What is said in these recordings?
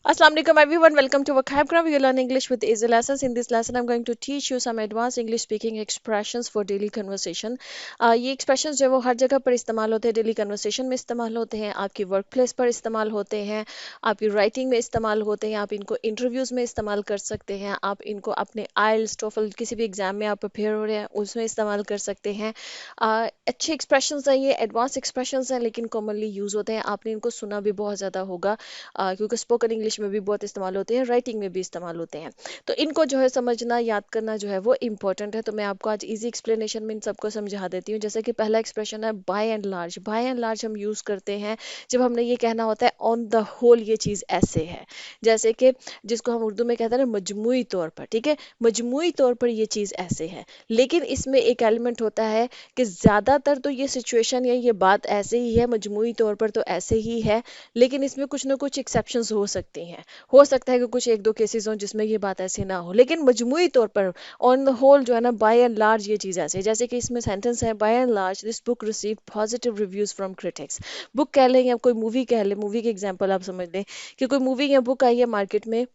Assalamu alaikum everyone. Welcome to Vocabgram. You learn English with easy lessons. In this lesson, I'm going to teach you some advanced English speaking expressions for daily conversation. ये expressions जो है वो हर जगह पर इस्तेमाल होते हैं. Daily conversation में इस्तेमाल होते हैं, आपकी वर्क प्लेस पर इस्तेमाल होते हैं, आपकी राइटिंग में इस्तेमाल होते हैं, आप इनको इंटरव्यूज में इस्तेमाल कर सकते हैं, आप इनको अपने आइल्स टोफल किसी भी एग्जाम में आप प्रिपेयर हो रहे हैं उसमें इस्तेमाल कर सकते हैं. अच्छे एक्सप्रेशंस हैं, ये एडवांस एक्सप्रेशंस हैं लेकिन कॉमनली यूज़ होते हैं. आपने इनको सुना भी बहुत ज़्यादा होगा क्योंकि स्पोकन इंग्लिश में भी बहुत इस्तेमाल होते हैं, राइटिंग में भी इस्तेमाल होते हैं. तो इनको जो है समझना, याद करना जो है वो इम्पोर्टेंट है. तो मैं आपको आज इजी एक्सप्लेनेशन में इन सबको समझा देती हूँ. जैसे कि पहला एक्सप्रेशन है by and large. By and large हम यूज़ करते हैं जब हमने ये कहना होता है ऑन द होल ये चीज़ ऐसे है. जैसे कि जिसको हम उर्दू में कहते हैं ना मजमूई तौर पर, ठीक है, मजमूई तौर पर ये चीज़ ऐसे है. लेकिन इसमें एक एलिमेंट होता है कि ज़्यादातर तो ये सिचुएशन या ये बात ऐसे ही है, मजमूई तौर पर तो ऐसे ही है, लेकिन इसमें कुछ ना कुछ एक्सेप्शंस हो सकती हैं. हो सकता है कि कुछ एक दो केसेस हों जिसमें ये बात ऐसी ना हो, लेकिन मजमूई तौर पर ऑन द होल जो है ना बाय एंड लार्ज ये चीज़ ऐसे है. जैसे कि इसमें सेंटेंस है by and large this book receive positive reviews from critics. Book कह लें या कोई मूवी कह लें, मूवी के एग्जांपल आप समझ लें कि कोई मूवी या बुक आई है मार्केट में,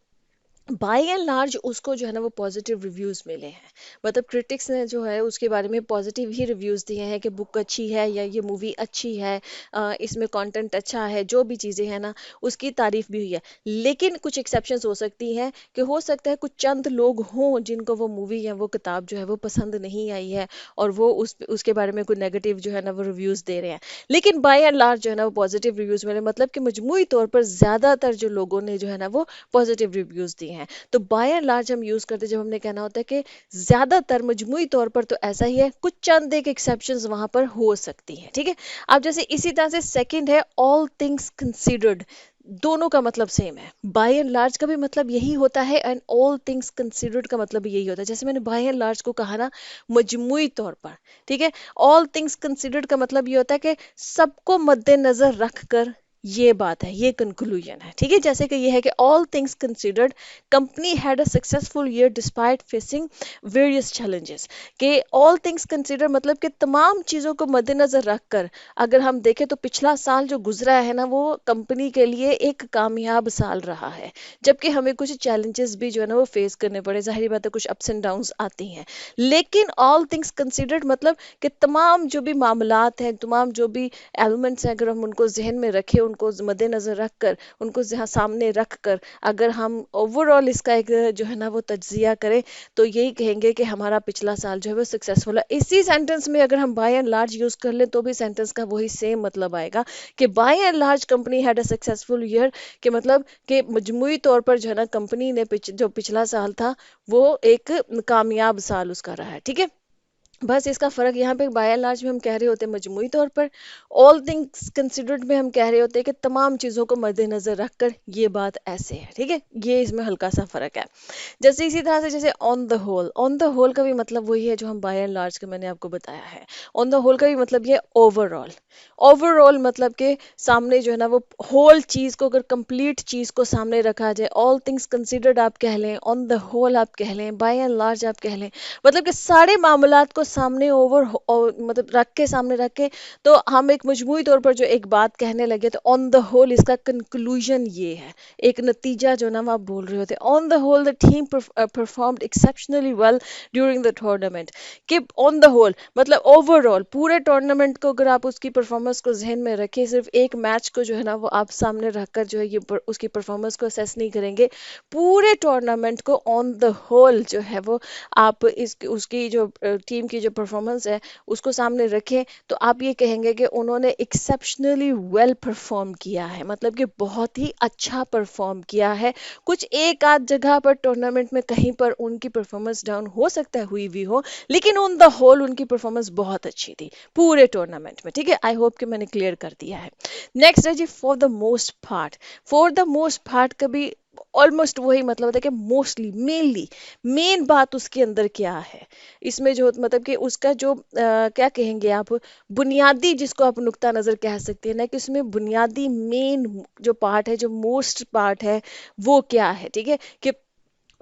बाय एंड लार्ज उसको जो है ना वो पॉजिटिव रिव्यूज मिले हैं. मतलब क्रिटिक्स ने जो है उसके बारे में पॉजिटिव ही रिव्यूज दिए हैं कि बुक अच्छी है या ये मूवी अच्छी है, इसमें कंटेंट अच्छा है, जो भी चीज़ें हैं ना उसकी तारीफ भी हुई है. लेकिन कुछ एक्सेप्शंस हो सकती हैं कि हो सकता है कुछ चंद लोग हों जिनको वो मूवी या वो किताब जो है वो पसंद नहीं आई है और वो उसके बारे में कोई नेगेटिव जो है ना वो रिव्यूज दे रहे हैं. लेकिन बाय एंड लार्ज जो है ना वो पॉजिटिव रिव्यूज मिले, मतलब कि मजमूई तौर पर ज़्यादातर जो लोगों ने जो है ना वो पॉजिटिव रिव्यूज दिए हैं. तो बाय एंड लार्ज हम यूज करते हैं जब हमने कहना होता है कि ज्यादातर मजमूई तौर पर तो ऐसा ही है, कुछ चंद एक एक्सेप्शंस वहां पर हो सकती हैं. ठीक है. अब जैसे इसी तरह से सेकंड है ऑल थिंग्स कंसीडर्ड. दोनों का मतलब सेम है. बाय एंड लार्ज का भी मतलब यही होता है एंड ऑल थिंग्स कंसीडर्ड का मतलब भी यही होता है. जैसे मैंने बाय एंड लार्ज को कहा ना मजमूई तौर पर, ठीक है. ऑल थिंग्स कंसीडर्ड का मतलब ये होता है कि सबको मद्देनजर रख कर ये बात है, ये कंक्लूजन है. ठीक है. जैसे कि ये है कि all things considered company had a successful year despite facing various challenges. कि ऑल थिंग्स कंसीडर मतलब कि तमाम चीज़ों को मद्देनजर रखकर अगर हम देखें तो पिछला साल जो गुजरा है ना वो कंपनी के लिए एक कामयाब साल रहा है. जबकि हमें कुछ चैलेंजेस भी जो है ना वो फेस करने पड़े, जाहिर बात है कुछ अप्स एंड डाउन्स आती हैं. लेकिन ऑल थिंग्स कंसीडर्ड मतलब कि तमाम जो भी मामलात हैं, तमाम जो भी एलिमेंट्स हैं, अगर हम उनको जहन में रखें, उनको मद्देनजर रख कर, उनको जहाँ सामने रख कर अगर हम ओवरऑल इसका एक जो है ना वो तज्जिया करें तो यही कहेंगे कि हमारा पिछला साल जो है वो सक्सेसफुल है. इसी सेंटेंस में अगर हम बाय एंड लार्ज यूज कर लें तो भी सेंटेंस का वही सेम मतलब आएगा कि by and large company had a successful year. के मतलब कि मजमूई तौर पर जो है ना कंपनी ने जो पिछला साल था वो एक कामयाब साल उसका रहा है. ठीक है. बस इसका फर्क यहाँ पे बाय एंड लार्ज में हम कह रहे होते हैं मजमूई तौर पर, ऑल थिंग्स कंसिडर्ड में हम कह रहे होते हैं कि तमाम चीज़ों को मद्देनजर रखकर ये बात ऐसे है. ठीक है. ये इसमें हल्का सा फर्क है. जैसे इसी तरह से जैसे on the whole, on the whole का भी मतलब वही है जो हम बाय एंड लार्ज का मैंने आपको बताया है. ऑन द होल का भी मतलब ये ओवरऑल. ओवरऑल मतलब के सामने जो है ना वो होल चीज़ को, अगर कंप्लीट चीज़ को सामने रखा जाए, ऑल थिंग्स कंसिडर्ड आप कह लें, ऑन द होल आप कह लें, बाय एंड लार्ज आप कह लें, मतलब कि सारे मामलात को सामने मतलब रख के, सामने रख के तो हम एक मजमूई तौर पर जो एक बात कहने लगे तो ऑन द होल इसका कंक्लूजन ये है, एक नतीजा जो ना आप बोल रहे होते. On the whole the team performed exceptionally well during the tournament. कि ऑन द होल मतलब ओवरऑल पूरे टूर्नामेंट को अगर आप उसकी परफॉर्मेंस को जहन में रखें, सिर्फ एक मैच को जो है ना वो आप सामने रखकर जो है ये उसकी परफॉर्मेंस को असेस नहीं करेंगे, पूरे टूर्नामेंट को ऑन द होल जो है वो आप इस उसकी जो टीम की जो परफॉर्मेंस है उसको सामने रखें तो आप ये कहेंगे कि उन्होंने एक्सेप्शनली वेल परफॉर्म किया है, मतलब कि बहुत ही अच्छा परफॉर्म किया है. कुछ एक आध जगह पर टूर्नामेंट में कहीं पर उनकी परफॉर्मेंस डाउन हो सकता है, हुई भी हो, लेकिन ऑन द होल उनकी परफॉर्मेंस बहुत अच्छी थी पूरे टूर्नामेंट में. ठीक है. आई होप कि मैंने क्लियर कर दिया है. नेक्स्ट है G for the most part. For the most part का भी ऑलमोस्ट वही मतलब होता है कि मोस्टली, मेनली, मेन बात उसके अंदर क्या है. इसमें जो मतलब कि उसका जो क्या कहेंगे आप, बुनियादी, जिसको आप नुक्ता नज़र कह सकते हैं ना, कि उसमें बुनियादी मेन जो पार्ट है, जो मोस्ट पार्ट है वो क्या है. ठीक है. कि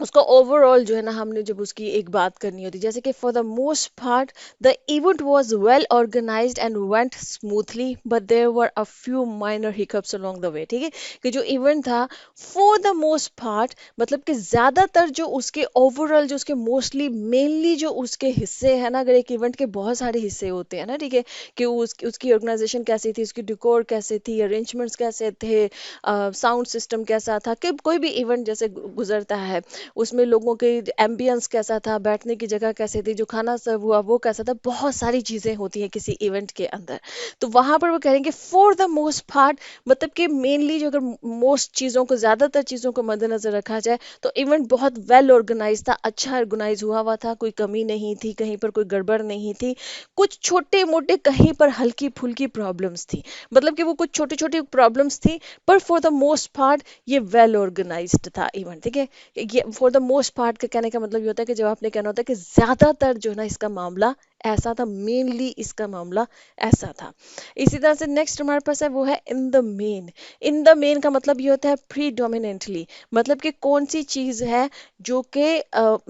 उसका ओवरऑल जो है ना, हमने जब उसकी एक बात करनी होती, जैसे कि for the most part the event was well organised and went smoothly but there were a few minor hiccups along the way. ठीक है, कि जो इवेंट था फॉर द मोस्ट पार्ट मतलब कि ज्यादातर जो उसके ओवरऑल जो उसके मोस्टली मेनली जो उसके हिस्से हैं ना, अगर एक इवेंट के बहुत सारे हिस्से होते हैं ना, ठीक है, कि उसकी ऑर्गेनाइजेशन कैसी थी, उसकी डिकोर कैसे थी, अरेंजमेंट्स कैसे थे, साउंड सिस्टम कैसा था, कि कोई भी इवेंट जैसे गुजरता है उसमें लोगों के एम्बियंस कैसा था, बैठने की जगह कैसे थी, जो खाना सर्व हुआ वो कैसा था, बहुत सारी चीजें होती हैं किसी इवेंट के अंदर। तो वहां पर वो कहेंगे फॉर द मोस्ट पार्ट, मतलब कि मेनली जो अगर मोस्ट चीजों को ज्यादातर चीजों को मद्देनजर रखा जाए तो इवेंट बहुत वेल ऑर्गेनाइज था, अच्छा ऑर्गेनाइज हुआ था, कोई कमी नहीं थी, कहीं पर कोई गड़बड़ नहीं थी। कुछ छोटे मोटे कहीं पर हल्की फुल्की प्रॉब्लम्स थी, मतलब कि वो कुछ छोटी छोटी प्रॉब्लम्स थी, पर फॉर द मोस्ट पार्ट ये वेल ऑर्गेनाइज्ड था इवेंट। ठीक है, ये फॉर द मोस्ट पार्ट का कहने का मतलब ये होता है कि जब आपने कहना होता है कि ज्यादातर जो है ना इसका मामला ऐसा था, मेनली इसका मामला ऐसा था। इसी तरह से नेक्स्ट हमारे पास है वो है इन the main. In the main का मतलब ये होता है प्रीडोमिनेंटली, मतलब कि कौन सी चीज है जो कि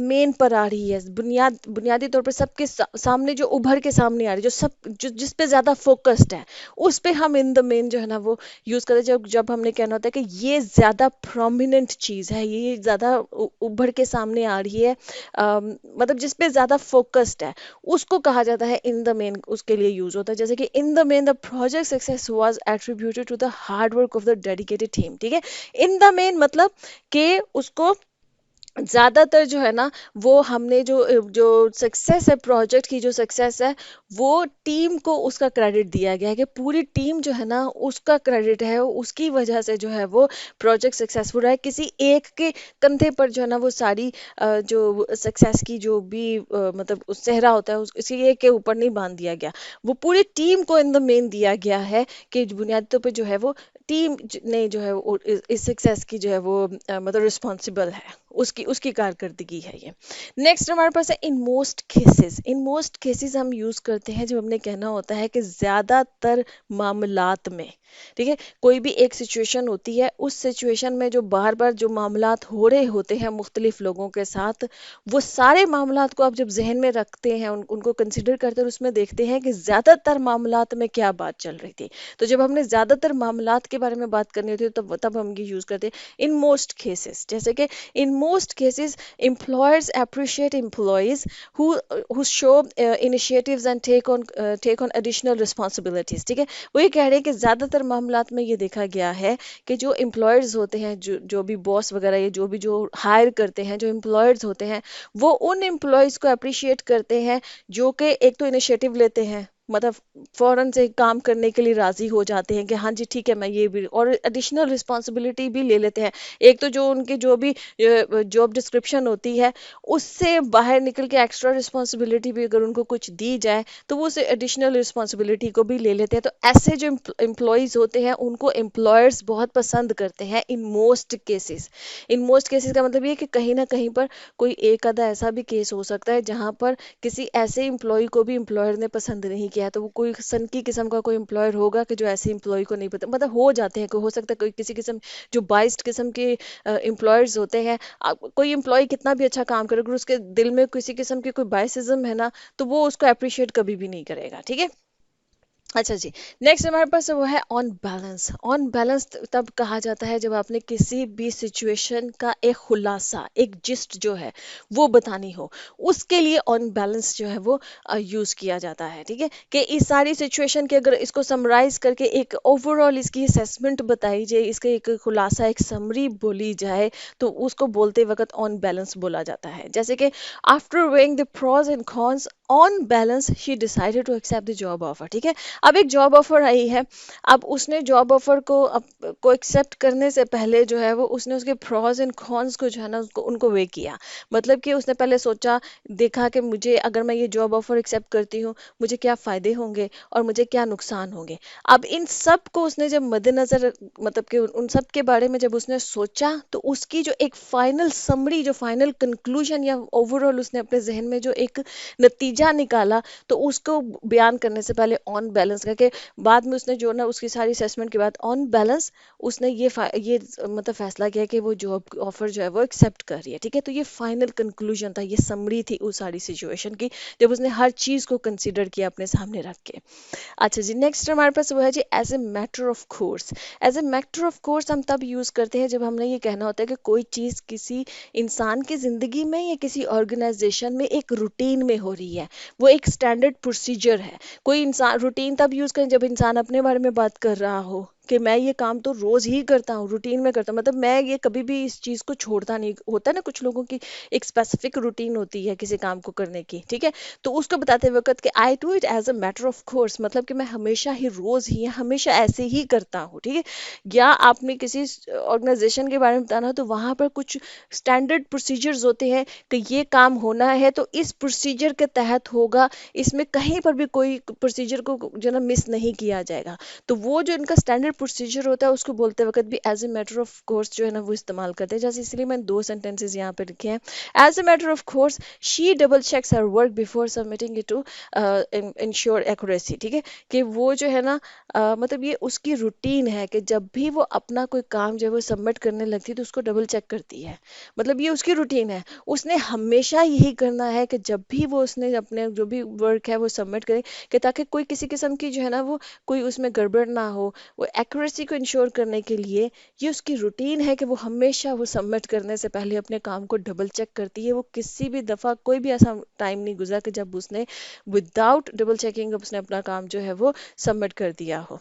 मेन पर आ रही है, बुनियादी तौर पर सबके सामने जो उभर के सामने आ रही है, जिस पे ज्यादा फोकस्ड है, उस पे हम इन द मेन जो है ना वो यूज करते हैं। जब जब हमने कहना होता है कि ये ज्यादा प्रोमिनेंट चीज है, ये ज्यादा उभर के सामने आ रही है, मतलब जिस पे ज्यादा फोकस्ड है, उसको कहा जाता है इन द मेन, उसके लिए यूज होता है। जैसे कि in the main the project success was attributed to the hard work of the dedicated team. ठीक है, इन द मेन मतलब कि उसको ज्यादातर जो है ना वो हमने जो सक्सेस है, प्रोजेक्ट की जो सक्सेस है, वो टीम को उसका क्रेडिट दिया गया है, कि पूरी टीम जो है ना उसका क्रेडिट है, उसकी वजह से जो है वो प्रोजेक्ट सक्सेसफुल रहा है। किसी एक के कंधे पर जो है ना वो सारी जो सक्सेस की जो भी मतलब उस सेहरा होता है किसी एक के ऊपर नहीं बांध दिया गया, वो पूरी टीम को इन द मेन दिया गया है, कि बुनियादी तौर पे जो है वो टीम ने जो है वो इस सक्सेस की जो है वो मतलब रिस्पॉन्सिबल है, उसकी उसकी कारकर्दगी है ये। नेक्स्ट हमारे पास है in most cases. In most cases हम यूज करते हैं जब हमने कहना होता है कि ज्यादातर मामलात में। ठीक है, कोई भी एक सिचुएशन होती है, उस सिचुएशन में जो बार बार जो मामलात हो रहे होते हैं मुख्तलिफ लोगों के साथ, वो सारे मामलात को आप जब जहन में रखते हैं, उनको कंसिडर करते हैं, उसमें देखते हैं कि ज्यादातर मामलात में क्या बात चल रही थी। तो जब हमने ज्यादातर मामलात के बारे में बात करनी होती है तब हम ये यूज करते हैं इन मोस्ट केसेस। जैसे कि in most cases, employers appreciate employees who show initiatives and take on additional responsibilities। ठीक है, वो ये कह रहे हैं कि ज्यादातर मामलात में ये देखा गया है कि जो एम्प्लॉयर्स होते हैं, जो भी बॉस वगैरह, ये जो भी जो हायर करते हैं, जो एम्प्लॉयर्स होते हैं, वो उन एम्प्लॉयज को अप्रिशिएट करते हैं जो कि एक तो इनिशिएटिव लेते हैं, मतलब फौरन से काम करने के लिए राजी हो जाते हैं कि हाँ जी ठीक है मैं ये भी, और एडिशनल रिस्पॉन्सिबिलिटी भी ले लेते हैं। एक तो जो उनकी जो भी जॉब डिस्क्रिप्शन होती है, उससे बाहर निकल के एक्स्ट्रा रिस्पॉन्सिबिलिटी भी अगर उनको कुछ दी जाए तो वो उस एडिशनल रिस्पॉन्सिबिलिटी को भी ले लेते हैं। तो ऐसे जो एम्प्लॉयज होते हैं उनको एम्प्लॉयर्स बहुत पसंद करते हैं in most cases. In most cases का मतलब ये कि कहीं ना कहीं पर कोई एक आधा ऐसा भी केस हो सकता है जहां पर किसी ऐसे एम्प्लॉय को भी एम्प्लॉयर ने पसंद नहीं किया है, तो वो कोई सनकी किस्म का कोई एम्प्लॉयर होगा कि जो ऐसे एम्प्लॉय को नहीं पता, मतलब हो जाते हैं, कोई हो सकता है कोई किसी किस्म जो बाइस्ड किस्म के एम्प्लॉयर्स होते हैं। कोई एम्प्लॉय कितना भी अच्छा काम करे, अगर उसके दिल में किसी किस्म की कोई बाइसिज्म है ना, तो वो उसको अप्रिशिएट कभी भी नहीं करेगा। ठीक है, अच्छा जी। नेक्स्ट हमारे पास वो है ऑन बैलेंस। ऑन बैलेंस तब कहा जाता है जब आपने किसी भी सिचुएशन का एक खुलासा, एक जिस्ट जो है वो बतानी हो, उसके लिए ऑन बैलेंस जो है वो यूज किया जाता है। ठीक है, कि इस सारी सिचुएशन के अगर इसको समराइज करके एक ओवरऑल इसकी असेसमेंट बताई जाए, इसका एक खुलासा, एक समरी बोली जाए, तो उसको बोलते वक्त ऑन बैलेंस बोला जाता है। जैसे कि after weighing the pros and cons on balance she decided to accept the job offer. ठीक है, अब एक जॉब ऑफर आई है, अब उसने जॉब ऑफर को एक्सेप्ट करने से पहले जो है वो उसने उसके प्रॉस एंड कॉन्स को जो है ना उनको वे किया। मतलब कि उसने पहले सोचा, देखा कि मुझे अगर मैं ये जॉब ऑफर एक्सेप्ट करती हूँ मुझे क्या फ़ायदे होंगे और मुझे क्या नुकसान होंगे। अब इन सब को उसने जब मद्देनज़र, मतलब कि उन सब के बारे में जब उसने सोचा, तो उसकी जो एक फाइनल समरी, जो फाइनल कंक्लूजन या ओवरऑल उसने अपने जहन में जो एक नतीजा नतीजा निकाला तो उसको बयान करने से पहले ऑन बैलेंस करके बाद में उसने जो ना उसकी सारी असेसमेंट के बाद ऑन बैलेंस उसने ये मतलब फैसला किया कि वो जॉब ऑफर जो है वो एक्सेप्ट कर रही है। ठीक है, तो ये फाइनल कंक्लूजन था, ये समरी थी उस सारी सिचुएशन की, जब उसने हर चीज को कंसीडर किया अपने सामने रख के। अच्छा जी, नेक्स्ट हमारे पास वो है G as a matter of course. As a matter of course हम तब यूज करते हैं जब हमने ये कहना होता है कि कोई चीज किसी इंसान की जिंदगी में या किसी ऑर्गेनाइजेशन में एक रूटीन में हो रही है, वो एक स्टैंडर्ड प्रोसीजर है। कोई इंसान रूटीन तब यूज करें जब इंसान अपने बारे में बात कर रहा हो कि मैं ये काम तो रोज ही करता हूँ, रूटीन में करता हूँ, मतलब मैं ये कभी भी इस चीज को छोड़ता नहीं। होता है ना कुछ लोगों की एक स्पेसिफिक रूटीन होती है किसी काम को करने की, ठीक है, तो उसको बताते वक्त कि I do it as a matter of course, मतलब कि मैं हमेशा ही रोज ही हमेशा ऐसे ही करता हूँ। ठीक है, या आपने किसी ऑर्गेनाइजेशन के बारे में बताना हो तो वहां पर कुछ स्टैंडर्ड प्रोसीजर्स होते हैं कि ये काम होना है तो इस प्रोसीजर के तहत होगा, इसमें कहीं पर भी कोई प्रोसीजर को जो ना मिस नहीं किया जाएगा। तो वो जो इनका स्टैंडर्ड प्रोसीजर होता है उसको बोलते वक्त भी as a matter of course जो है ना वो इस्तेमाल करते हैं। जैसे इसलिए मैंने दो सेंटेंसेस यहाँ पे लिखे हैं। As a matter of course she double checks her work before submitting it to ensure accuracy. ठीक है, कि वो जो है ना मतलब ये उसकी रूटीन है कि जब भी वो अपना कोई काम जो है वो सबमिट करने लगती है तो उसको डबल चेक करती है। मतलब ये उसकी रूटीन है, उसने हमेशा यही करना है कि जब भी वो उसने अपने जो भी वर्क है वो सबमिट करे कि ताकि कोई किसी किस्म की जो है ना वो कोई उसमें गड़बड़ ना हो। वो एक्यूरेसी को इंश्योर करने के लिए ये उसकी रूटीन है कि वो हमेशा वो सबमिट करने से पहले अपने काम को डबल चेक करती है। वो किसी भी दफ़ा कोई भी ऐसा टाइम नहीं गुजरा कि जब उसने विदाउट डबल चेकिंग उसने अपना काम जो है वो सबमिट कर दिया हो।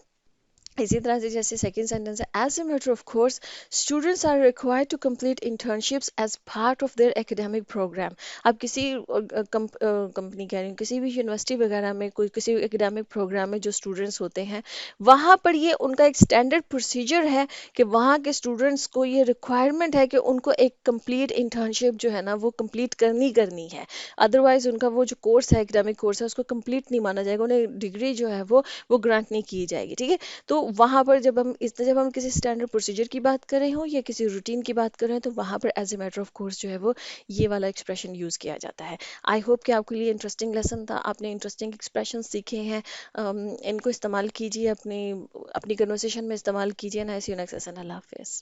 इसी तरह से जैसे सेकंड सेंटेंस है as a matter of course students are required to complete internships as part of their academic programme. अब किसी कंपनी कह रही हूँ, किसी भी यूनिवर्सिटी वगैरह में कोई किसी एकेडमिक प्रोग्राम में जो स्टूडेंट्स होते हैं वहाँ पर ये उनका एक स्टैंडर्ड प्रोसीजर है कि वहाँ के स्टूडेंट्स को ये रिक्वायरमेंट है कि उनको एक कंप्लीट इंटर्नशिप जो है ना वो कंप्लीट करनी करनी है। अदरवाइज उनका वो जो कोर्स है एकेडमिक कोर्स है उसको कंप्लीट नहीं माना जाएगा, उन्हें डिग्री जो है वो ग्रांट नहीं की जाएगी। ठीक है, तो वहाँ पर जब हम किसी स्टैंडर्ड प्रोसीजर की बात कर रहे हो या किसी रूटीन की बात कर रहे हैं तो वहाँ पर as a matter of course जो है वो ये वाला एक्सप्रेशन यूज किया जाता है। आई होप कि आपके लिए इंटरेस्टिंग लेसन था, आपने इंटरेस्टिंग एक्सप्रेशन सीखे हैं। इनको इस्तेमाल कीजिए, अपनी अपनी कन्वर्सेशन में इस्तेमाल कीजिए। ना, सी यू नेक्स्ट सेशन, अल्लाह हाफिज़।